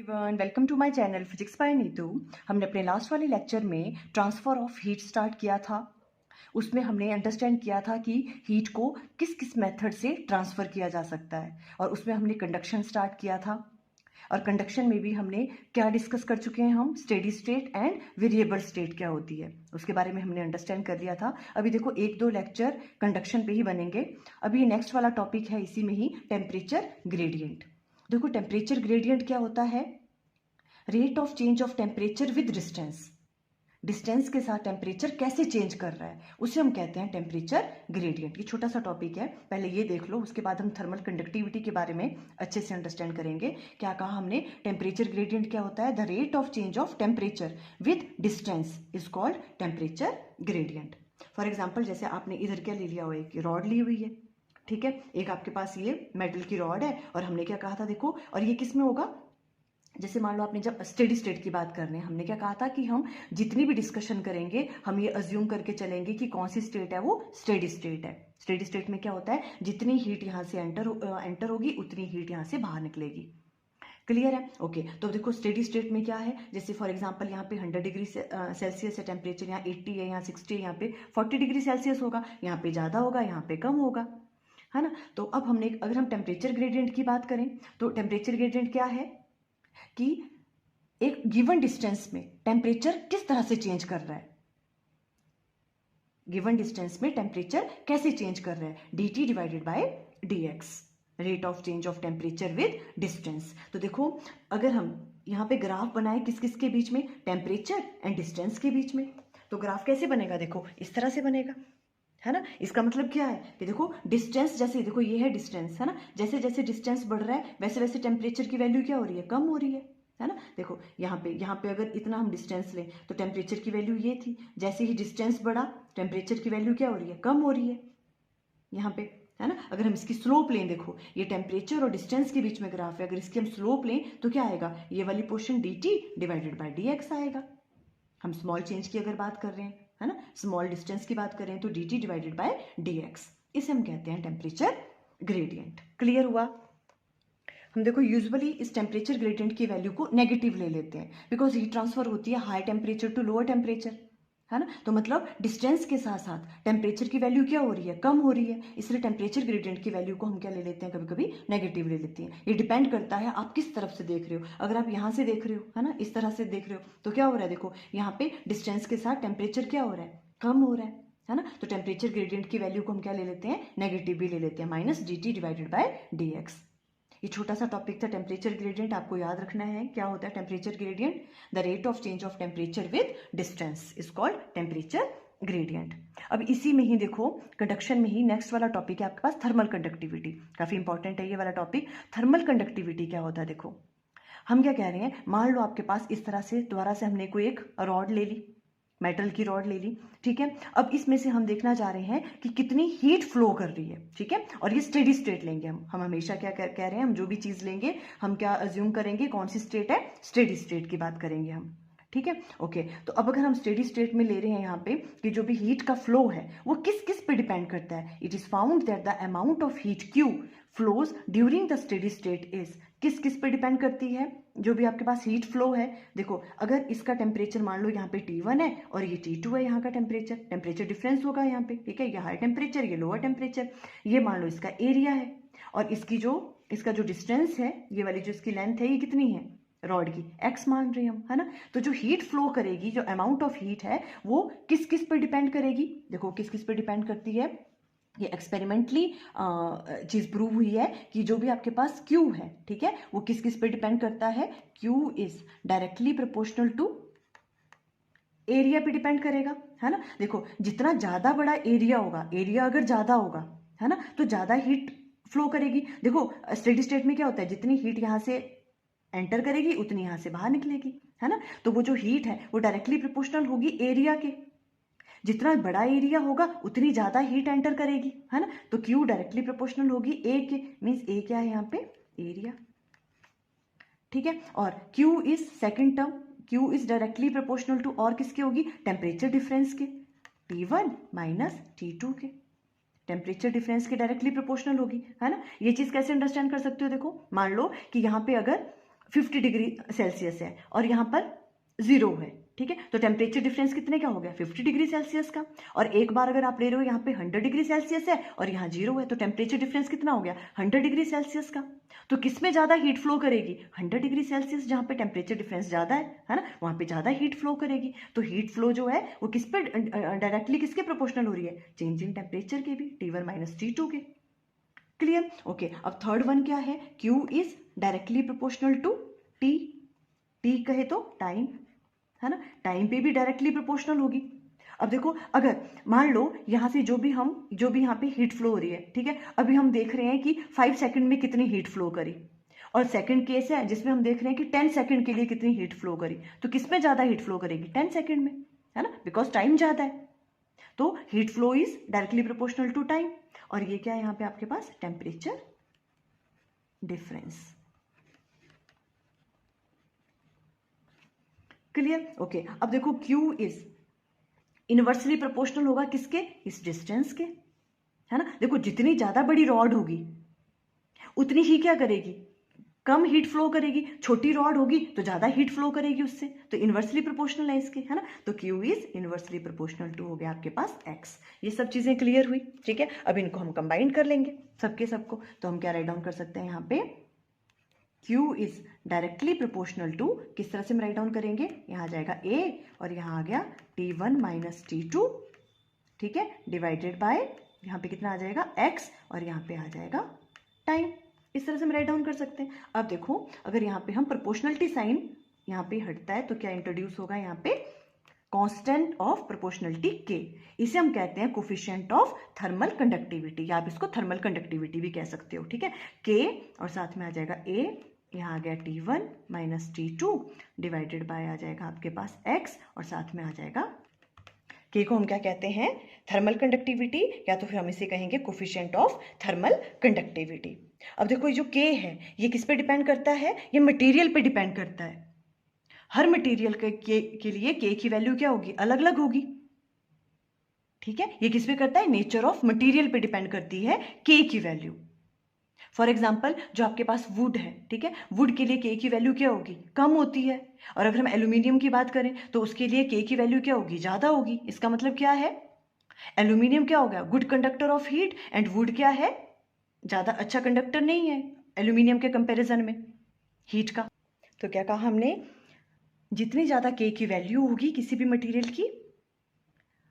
Everyone, welcome to my channel physics by Neetu. हमने अपने last वाले लेक्चर में ट्रांसफ़र ऑफ हीट स्टार्ट किया था। उसमें हमने अंडरस्टैंड किया था कि हीट को किस किस मेथड से ट्रांसफ़र किया जा सकता है, और उसमें हमने कंडक्शन स्टार्ट किया था। और कंडक्शन में भी हमने क्या डिस्कस कर चुके हैं, हम steady state and variable state क्या होती है उसके बारे में हमने अंडरस्टैंड कर लिया था। अभी देखो एक दो लेक्चर कंडक्शन पे ही बनेंगे। अभी नेक्स्ट वाला टॉपिक है इसी में ही, टेम्परेचर ग्रेडियंट। देखो टेम्परेचर ग्रेडियंट क्या होता है, rate of change of temperature with distance. Distance के साथ टेम्परेचर कैसे चेंज कर रहा है उसे हम कहते हैं टेम्परेचर ग्रेडियंट। ये छोटा सा टॉपिक है, पहले ये देख लो, उसके बाद हम थर्मल कंडक्टिविटी के बारे में अच्छे से अंडरस्टैंड करेंगे। क्या कहा हमने, टेम्परेचर ग्रेडियंट क्या होता है, the rate of change of temperature with distance is called temperature gradient. For example, जैसे आपने इधर क्या ले लिया हो, एक रॉड ली हुई है, ठीक है, एक आपके पास ये मेटल की रॉड है, और हमने क्या कहा था देखो, और ये किस में होगा, जैसे मान लो आपने जब स्टेडी स्टेट की बात कर रहे हैं, हमने क्या कहा था कि हम जितनी भी डिस्कशन करेंगे हम ये अज्यूम करके चलेंगे कि कौन सी स्टेट है वो स्टेडी स्टेट है। स्टेडी स्टेट में क्या होता है, जितनी हीट यहाँ से एंटर होगी उतनी हीट यहाँ से बाहर निकलेगी। क्लियर है? ओके, तो देखो स्टेडी स्टेट में क्या है, जैसे फॉर एग्जांपल यहाँ पे 100 डिग्री सेल्सियस है टेम्परेचर, यहाँ 80 है, यहाँ 60 है, यहाँ पे 40 डिग्री सेल्सियस होगा, यहाँ पे ज़्यादा होगा, यहाँ पे कम होगा, है ना। तो अब हमने, अगर हम टेम्परेचर ग्रेडियंट की बात करें तो टेम्परेचर ग्रेडियंट क्या है कि एक गिवन डिस्टेंस में टेम्परेचर किस तरह से चेंज कर रहा है, गिवन डिस्टेंस में टेम्परेचर कैसे चेंज कर रहा है, dt divided by dx, rate of change of temperature with distance. तो देखो अगर हम यहाँ पे ग्राफ बनाए किस किस के बीच में, टेम्परेचर एंड डिस्टेंस के बीच में, तो ग्राफ कैसे बनेगा, देखो इस तरह से बनेगा, है ना। इसका मतलब क्या है कि देखो डिस्टेंस, जैसे देखो ये है डिस्टेंस, है ना, जैसे जैसे डिस्टेंस बढ़ रहा है वैसे वैसे टेम्परेचर की वैल्यू क्या हो रही है, कम हो रही है ना। देखो यहाँ पे अगर इतना हम डिस्टेंस लें तो टेम्परेचर की वैल्यू ये थी, जैसे ही डिस्टेंस बढ़ा टेम्परेचर की वैल्यू क्या हो रही है, कम हो रही है यहाँ पे, है ना। अगर हम इसकी स्लोप लें, देखो ये टेम्परेचर और डिस्टेंस के बीच में ग्राफ है, अगर इसकी हम स्लोप लें तो क्या आएगा, ये वाली portion dt divided by dx आएगा। हम स्मॉल चेंज की अगर बात कर रहे हैं, है ना, स्मॉल डिस्टेंस की बात करें तो dt डिवाइडेड बाय dx, इसे हम कहते हैं टेम्परेचर ग्रेडियंट। क्लियर हुआ? हम देखो यूजुअली इस टेम्परेचर ग्रेडियंट की वैल्यू को नेगेटिव ले लेते हैं, बिकॉज हीट ट्रांसफर होती है high temperature to lower temperature, है ना। तो मतलब डिस्टेंस के साथ साथ टेम्परेचर की वैल्यू क्या हो रही है, कम हो रही है, इसलिए टेम्परेचर ग्रेडियंट की वैल्यू को हम क्या ले लेते हैं, कभी कभी नेगेटिव ले लेते हैं। ये डिपेंड करता है आप किस तरफ से देख रहे हो। अगर आप यहाँ से देख रहे हो, है ना, इस तरह से देख रहे हो, तो क्या हो रहा है, देखो यहाँ पे डिस्टेंस के साथ टेम्परेचर क्या हो रहा है, कम हो रहा है ना। तो टेम्परेचर ग्रेडियंट की वैल्यू को हम क्या ले लेते हैं, नेगेटिव भी ले लेते हैं, minus dt divided by dx। ये छोटा सा टॉपिक था टेम्परेचर ग्रेडियंट, आपको याद रखना है क्या होता है temperature gradient, the rate of change of temperature with distance is called temperature gradient. अब इसी में ही देखो कंडक्शन में ही नेक्स्ट वाला टॉपिक है आपके पास थर्मल कंडक्टिविटी, काफी इंपॉर्टेंट है ये वाला टॉपिक। थर्मल कंडक्टिविटी क्या होता है, देखो हम क्या कह रहे हैं, मान लो आपके पास इस तरह से दोबारा से हमने कोई एक रॉड ले ली, मेटल की रॉड ले ली, ठीक है। अब इसमें से हम देखना चाह रहे हैं कि कितनी हीट फ्लो कर रही है, ठीक है, और ये स्टेडी स्टेट लेंगे हम हमेशा क्या कह रहे हैं, हम जो भी चीज़ लेंगे हम क्या अज्यूम करेंगे, कौन सी स्टेट है, स्टेडी स्टेट की बात करेंगे हम, ठीक है। ओके, तो अब अगर हम स्टेडी स्टेट में ले रहे हैं यहाँ पे कि जो भी हीट का फ्लो है वो किस किस पे डिपेंड करता है, it is found that the amount of heat Q flows during the steady state is, किस किस पे डिपेंड करती है, जो भी आपके पास हीट फ्लो है। देखो अगर इसका टेम्परेचर मान लो यहाँ पे T1 है और ये T2 है, यहाँ का टेम्परेचर डिफरेंस होगा यहाँ पे, ठीक है, ये हाई टेम्परेचर ये लोअर टेम्परेचर, ये मान लो इसका एरिया है, और इसका जो डिस्टेंस है, ये वाली जो इसकी लेंथ है ये कितनी है रॉड की, x मान रहे हैं हम, है ना। तो जो हीट फ्लो करेगी, जो अमाउंट ऑफ हीट है वो किस किस पर डिपेंड करेगी, देखो किस किस पर डिपेंड करती है, ये एक्सपेरिमेंटली चीज प्रूव हुई है कि जो भी आपके पास Q है, ठीक है, वो किस किस पे डिपेंड करता है, Q is directly proportional to area पे डिपेंड करेगा, है ना। देखो जितना ज्यादा बड़ा एरिया होगा, एरिया अगर ज्यादा होगा, है ना, तो ज्यादा हीट फ्लो करेगी। देखो स्टेडी स्टेट में क्या होता है, जितनी हीट यहाँ से एंटर करेगी उतनी यहाँ से बाहर निकलेगी, है ना। तो वो जो हीट है वो डायरेक्टली प्रोपोर्शनल होगी एरिया के, जितना बड़ा एरिया होगा उतनी ज्यादा हीट एंटर करेगी, है ना। तो Q डायरेक्टली प्रोपोर्शनल होगी A के, मींस A क्या है यहाँ पे, एरिया, ठीक है। और Q is second term, Q is directly proportional to और किसके होगी, टेम्परेचर डिफरेंस के, T1 माइनस T2 के, टेम्परेचर डिफरेंस के डायरेक्टली प्रोपोर्शनल होगी, है ना। ये चीज कैसे अंडरस्टैंड कर सकते हो, देखो मान लो कि यहाँ पे अगर 50 डिग्री सेल्सियस है और यहाँ पर 0 है, ठीक है, तो टेम्परेचर डिफरेंस कितने का हो गया, 50 डिग्री सेल्सियस का। और एक बार अगर आप ले रहे हो यहाँ पे 100 डिग्री सेल्सियस है और यहाँ 0 है, तो टेम्परेचर डिफरेंस कितना हो गया, 100 डिग्री सेल्सियस का। तो किस में ज़्यादा हीट फ्लो करेगी, 100 डिग्री सेल्सियस, जहाँ पे टेम्परेचर डिफरेंस ज़्यादा है ना, वहाँ पे ज़्यादा हीट फ्लो करेगी। तो हीट फ्लो जो है वो किस पे डायरेक्टली किसके प्रोपोर्शनल हो रही है, चेंज इन टेम्परेचर के भी, T1 माइनस T2 के। Clear, okay. अब थर्ड वन क्या है, Q is directly proportional to T, T कहे तो टाइम, है ना, टाइम पे भी डायरेक्टली प्रोपोर्शनल होगी। अब देखो, अगर मान लो यहाँ से जो भी यहाँ पे हीट फ्लो हो रही है, ठीक है, अभी हम देख रहे हैं कि 5 सेकंड में कितनी हीट फ्लो करी, और सेकंड केस है जिसमें हम देख रहे हैं कि 10 सेकंड के लिए कितनी हीट फ्लो करी। तो किस में ज़्यादा हीट फ्लो करेगी, 10 सेकंड में, है ना, बिकॉज टाइम ज़्यादा है। तो heat flow is directly proportional to time. और ये क्या है यहाँ पे आपके पास, टेम्परेचर डिफरेंस। Clear, okay. अब देखो Q इज इनवर्सली प्रोपोर्शनल होगा किसके, इस डिस्टेंस के, है ना। देखो जितनी ज्यादा बड़ी रॉड होगी उतनी ही क्या करेगी, कम हीट फ्लो करेगी, छोटी रॉड होगी तो ज्यादा हीट फ्लो करेगी उससे, तो इनवर्सली प्रोपोर्शनल है इसके, है ना। तो Q is inversely proportional to हो गया आपके पास X। ये सब चीजें क्लियर हुई, ठीक है। अब इनको हम कंबाइन कर लेंगे सबके सबको, तो हम क्या राइट डाउन कर सकते हैं यहाँ पे, Q is directly proportional to, किस तरह से हम राइट डाउन करेंगे, यहाँ आ जाएगा A और यहाँ आ गया T1 माइनस T2, ठीक है, डिवाइडेड बाय यहाँ पे कितना आ जाएगा X और यहाँ पे आ जाएगा टाइम। इस तरह से हम राइट डाउन कर सकते हैं। अब देखो, अगर यहाँ पे हम प्रोपोर्शनलिटी साइन यहाँ पे हटता है तो क्या इंट्रोड्यूस होगा यहाँ पे, कांस्टेंट ऑफ प्रोपोर्शनलिटी K, इसे हम कहते हैं कोफिशिएंट ऑफ थर्मल कंडक्टिविटी, या आप इसको थर्मल कंडक्टिविटी भी कह सकते हो, ठीक है। K और साथ में आ जाएगा A, यहाँ आ गया T1 minus T2 divided by आ जाएगा आपके पास X और साथ में आ जाएगा K को हम क्या कहते हैं, थर्मल कंडक्टिविटी, या तो फिर हम इसे कहेंगे कोफिशिएंट ऑफ थर्मल कंडक्टिविटी। अब देखो ये जो K है ये किस पे डिपेंड करता है, ये मटेरियल पे डिपेंड करता है। हर मटेरियल के लिए K की वैल्यू क्या होगी, अलग अलग होगी, ठीक है। ये किस पे करता है, नेचर ऑफ मटेरियल पे डिपेंड करती है K की वैल्यू। फॉर एग्जाम्पल जो आपके पास वुड है, ठीक है, वुड के लिए K की वैल्यू क्या होगी, कम होती है। और अगर हम एल्यूमिनियम की बात करें तो उसके लिए K की वैल्यू क्या होगी, ज्यादा होगी। इसका मतलब क्या है, एल्यूमिनियम क्या होगा, good conductor of heat, and would क्या है, ज्यादा अच्छा कंडक्टर नहीं है एल्यूमिनियम के कंपैरिजन में हीट का। तो क्या कहा हमने, जितनी ज्यादा K की वैल्यू होगी किसी भी मटेरियल की,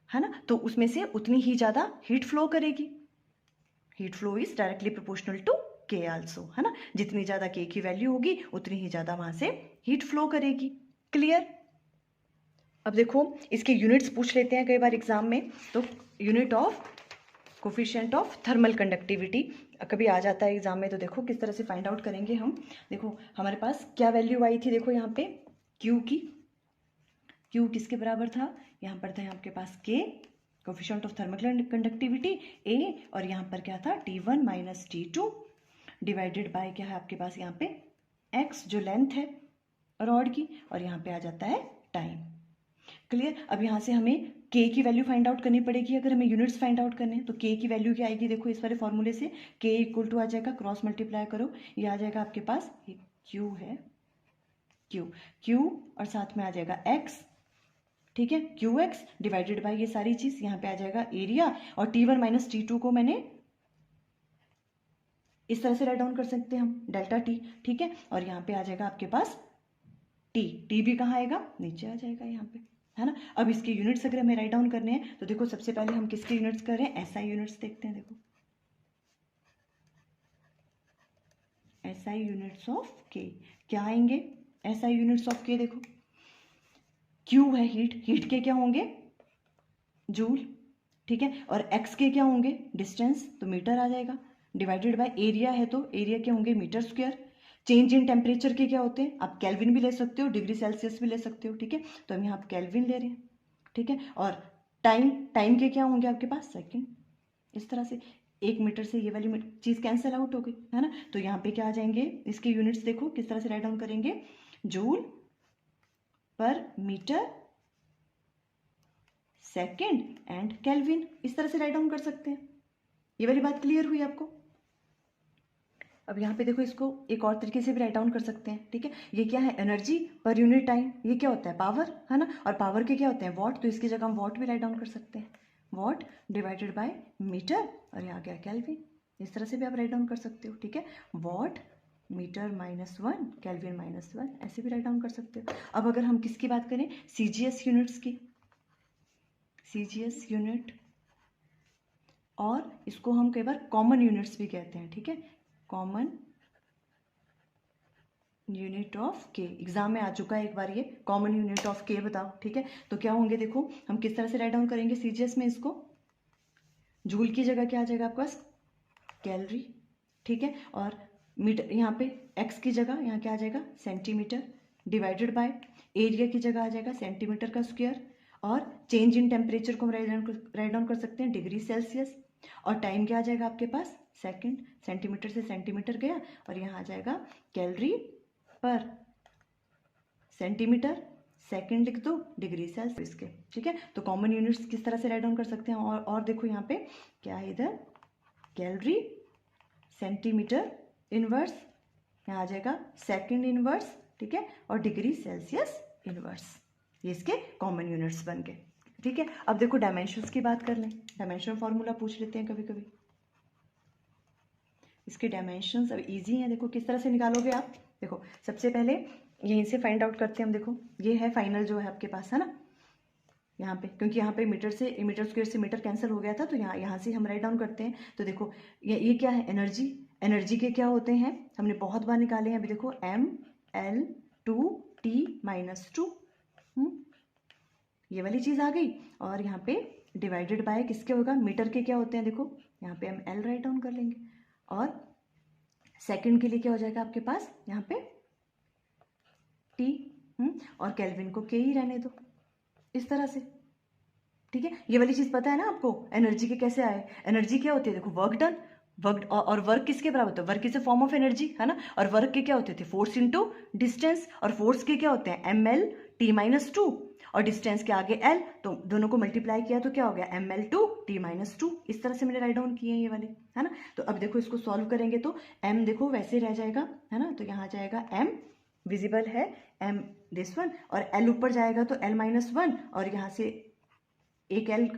है ना, तो उसमें से उतनी ही ज्यादा हीट फ्लो करेगी। Heat flow is directly proportional to K also, है ना, जितनी ज्यादा K की वैल्यू होगी उतनी ही ज्यादा वहां से हीट फ्लो करेगी। क्लियर। अब देखो इसके यूनिट्स पूछ लेते हैं कई बार एग्जाम में, तो unit of coefficient of thermal conductivity कभी आ जाता है एग्जाम में, तो देखो किस तरह से फाइंड आउट करेंगे हम। देखो हमारे पास क्या वैल्यू आई थी, देखो यहाँ पे Q की, Q किसके बराबर था, यहाँ पर था आपके पास K, coefficient of thermal conductivity A, और यहाँ पर क्या था T1 minus T2 divided by क्या है आपके पास यहाँ पे X जो लेंथ है रॉड की, और यहाँ पे आ जाता है टाइम। क्लियर। अब यहाँ से हमें K की वैल्यू फाइंड आउट करनी पड़ेगी, अगर हमें यूनिट्स फाइंड आउट करने हैं तो K की वैल्यू क्या आएगी, देखो इस वाले फॉर्मूले से K इक्वल टू आ जाएगा, क्रॉस मल्टीप्लाई करो, ये आ जाएगा आपके पास, ये Q है, Q और साथ में आ जाएगा X, ठीक है, QX डिवाइडेड बाय ये सारी चीज, यहाँ पे आ जाएगा एरिया, और T1 माइनस T2 को मैंने इस तरह से राइट डाउन कर सकते हैं हम, डेल्टा T, ठीक है। और यहाँ पे आ जाएगा आपके पास T भी कहाँ आएगा, नीचे आ जाएगा यहाँ पे, है ना। अब इसके यूनिट्स अगर हमें राइट डाउन करने हैं तो देखो सबसे पहले हम किसके यूनिट्स कर रहे हैं, SI यूनिट्स देखते हैं। देखो SI यूनिट्स ऑफ K क्या आएंगे, SI यूनिट्स ऑफ K देखो, Q है हीट, हीट के क्या होंगे, जूल, ठीक है, और X के क्या होंगे, डिस्टेंस, तो मीटर आ जाएगा, डिवाइडेड बाय एरिया है तो एरिया क्या होंगे, metre square. Change in temperature के क्या होते हैं, आप केल्विन भी ले सकते हो, डिग्री सेल्सियस भी ले सकते हो, ठीक है, तो हम यहाँ केल्विन ले रहे हैं, ठीक है। और टाइम के क्या होंगे आपके पास, सेकंड। इस तरह से 1 मीटर से ये वाली चीज कैंसिल आउट हो गई, है ना। तो यहाँ पे क्या आ जाएंगे, इसके यूनिट्स देखो किस तरह से राइट डाउन करेंगे, joule per metre second and kelvin, इस तरह से राइट डाउन कर सकते हैं। ये वाली बात क्लियर हुई आपको। अब यहाँ पे देखो, इसको एक और तरीके से भी राइट डाउन कर सकते हैं, ठीक है। ये क्या है, एनर्जी पर यूनिट टाइम, ये क्या होता है, पावर, है ना। और पावर के क्या होते हैं, वॉट, तो इसकी जगह हम वॉट भी राइट डाउन कर सकते हैं, वॉट डिवाइडेड बाय मीटर, और यहाँ क्या, केल्विन। इस तरह से भी आप राइट डाउन कर सकते हो, ठीक है। वॉट मीटर -1, केल्विन -1, ऐसे भी राइट डाउन कर सकते हो। अब अगर हम किसकी बात करें, सीजीएस यूनिट्स की, सीजीएस यूनिट, और इसको हम कई बार कॉमन यूनिट्स भी कहते हैं, ठीक है, कॉमन यूनिट ऑफ के। एग्जाम में आ चुका है एक बार ये, कॉमन यूनिट ऑफ के बताओ, ठीक है। तो क्या होंगे, देखो हम किस तरह से राइट डाउन करेंगे सीजीएस में इसको, जूल की जगह क्या आ जाएगा आपके पास, कैलोरी, ठीक है। और मीटर, यहाँ पे एक्स की जगह यहाँ क्या आ जाएगा, सेंटीमीटर, डिवाइडेड बाय एरिया की जगह आ जाएगा सेंटीमीटर का स्क्वायर, और चेंज इन टेम्परेचर को हम राइट डाउन कर सकते हैं डिग्री सेल्सियस, और टाइम क्या आ जाएगा आपके पास, सेकंड, सेंटीमीटर से सेंटीमीटर गया, और यहाँ आ जाएगा कैलोरी पर सेंटीमीटर सेकंड लिख दो, डिग्री सेल्सियस के, ठीक है। तो कॉमन यूनिट्स किस तरह से राइट डाउन कर सकते हैं, और देखो यहाँ पे क्या है, इधर कैलोरी सेंटीमीटर इनवर्स, यहाँ आ जाएगा सेकंड इनवर्स, ठीक है, और डिग्री सेल्सियस इनवर्स, ये इसके कॉमन यूनिट्स बन गए, ठीक है। अब देखो डायमेंशंस की बात कर लें, डायमेंशन फॉर्मूला पूछ लेते हैं कभी कभी, इसके डायमेंशंस अब इजी हैं, देखो किस तरह से निकालोगे आप। देखो सबसे पहले यहीं से फाइंड आउट करते हैं हम, देखो ये है फाइनल जो है आपके पास, है ना, यहाँ पे, क्योंकि यहाँ पे मीटर स्क्वायर से मीटर कैंसिल हो गया था, तो यहाँ से हम राइट डाउन करते हैं। तो देखो ये क्या है, एनर्जी, एनर्जी के क्या होते हैं, हमने बहुत बार निकाले हैं, अभी देखो mL2T-2, ये वाली चीज़ आ गई। और यहाँ पे डिवाइडेड बाय किसके होगा, मीटर के क्या होते हैं, देखो यहाँ पे हम L राइट डाउन कर लेंगे, और सेकंड के लिए क्या हो जाएगा आपके पास, यहाँ पे T, और केल्विन को K ही रहने दो, इस तरह से, ठीक है। ये वाली चीज़ पता है ना आपको, एनर्जी के कैसे आए, एनर्जी क्या होती है, देखो वर्क डन, वर्क, और वर्क किसके बराबर होता है, work is a form of energy, है ना। और वर्क के क्या होते थे, फोर्स इनटू डिस्टेंस, और फोर्स के क्या होते हैं, mL/T-2, और डिस्टेंस के आगे L, तो दोनों को मल्टीप्लाई किया तो क्या हो गया, mL/T-2, इस तरह से मैंने राइट डाउन किए हैं ये वाले, है ना। तो अब देखो इसको सॉल्व करेंगे तो m देखो वैसे रह जाएगा, है ना, तो यहाँ आ जाएगा m विजिबल है, m दिस वन, और L ऊपर जाएगा तो L-1, और यहाँ से एक L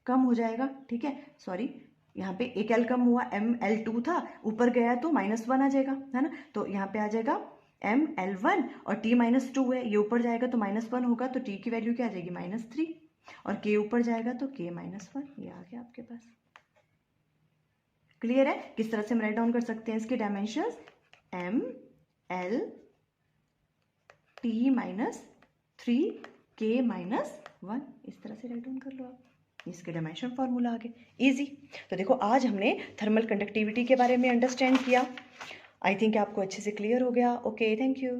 कम हो जाएगा, ठीक है, सॉरी यहाँ पे एक L कम हुआ, mL2 था, ऊपर गया तो -1 आ जाएगा, है ना। तो यहाँ पे आ जाएगा mL1, और T-2 है, ये ऊपर जाएगा तो -1 होगा, तो T की वैल्यू क्या आ जाएगी, -3, और K ऊपर जाएगा तो K-1, ये आ गया आपके पास। क्लियर है किस तरह से हम राइट डाउन कर सकते हैं इसके डायमेंशंस, mL/T-3, K-1, इस तरह से राइट डाउन कर लो आप, इसके डायमेंशन फॉर्मूला आ गए, इजी। तो देखो आज हमने थर्मल कंडक्टिविटी के बारे में अंडरस्टैंड किया, आई थिंक आपको अच्छे से क्लियर हो गया। Okay, thank you.